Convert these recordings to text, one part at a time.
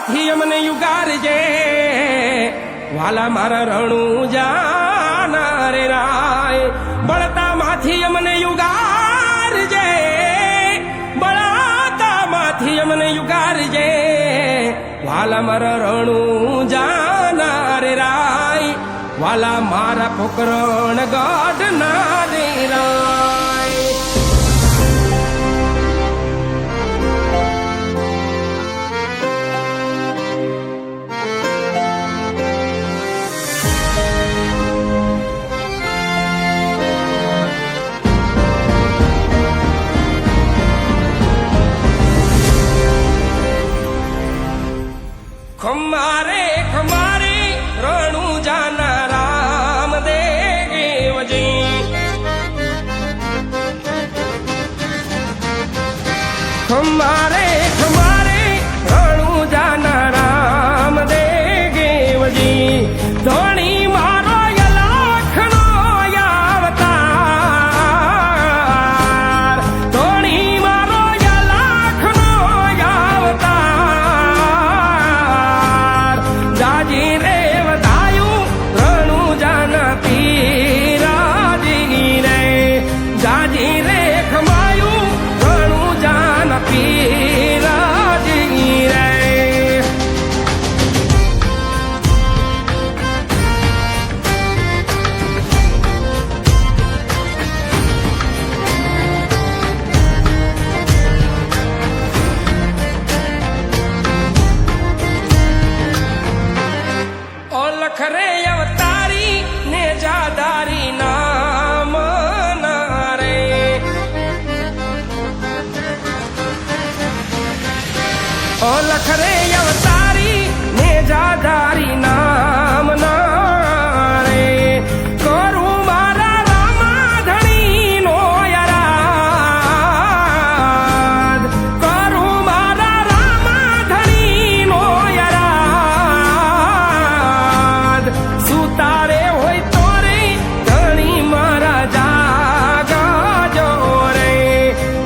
માથી અમને યુગારજે વાલા મારા રણું જાના રે રાય બળતા માંથી અમને યુગારજે બળતા માંથી અમને યુગારજે વાલા મારા રણું જાના રે રાય વાલા મારા પોકરણ ગઢ ના રે રાય ખમારે ખમારે રણું જાના રામ દેવજી ખમારે ખમારે રણું જાના રામ દેવજી ધોણી મારો યલાખનો અવતાર ધોણી મારો યલાખનો અવતાર જાજી રે વધાયું રણું જાના પીરાજી રે જાજી રે ખમાયું રણું જાના પીરાજી રે ઓલખ રે અવતારી ને જાદારી નામ ના રે ઓલખ રે અવતારી ને જાદારી નામ ના રે કરું મારા રામાધણી નો યરાદ કરું મારા રામાધણી નો યરાદ સુતારે હોય તો રે ધણી મારા જાગજો રે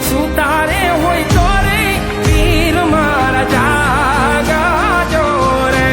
સુતારે હોય તો રે પીર મારા જાગજો રે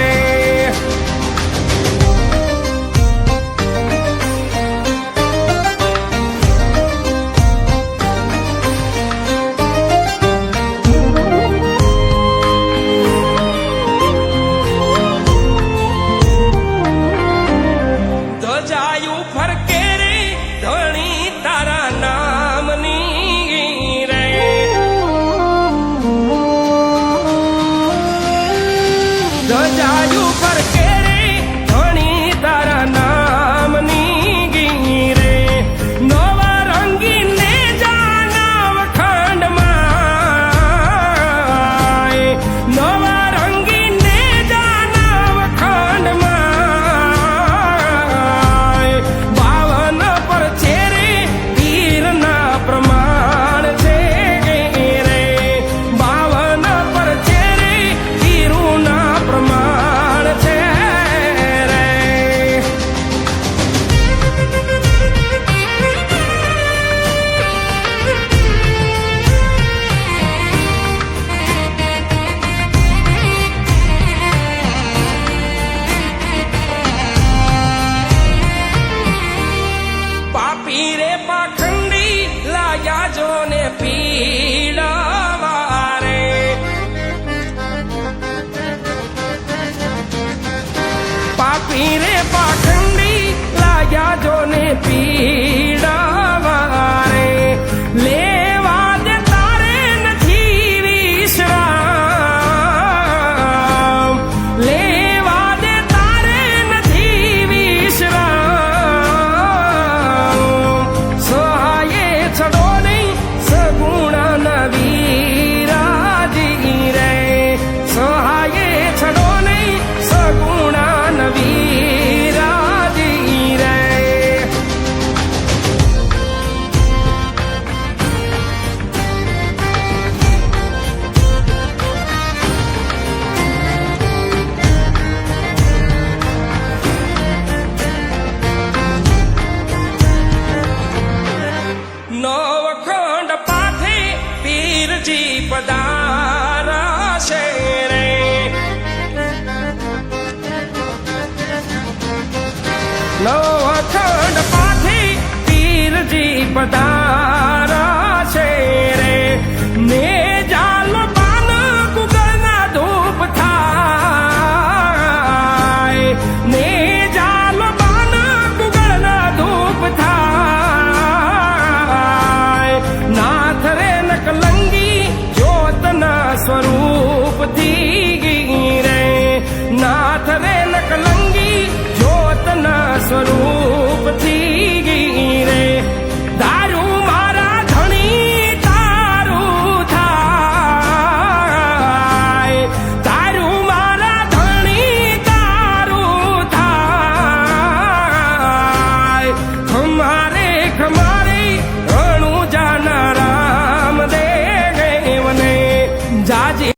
જાજે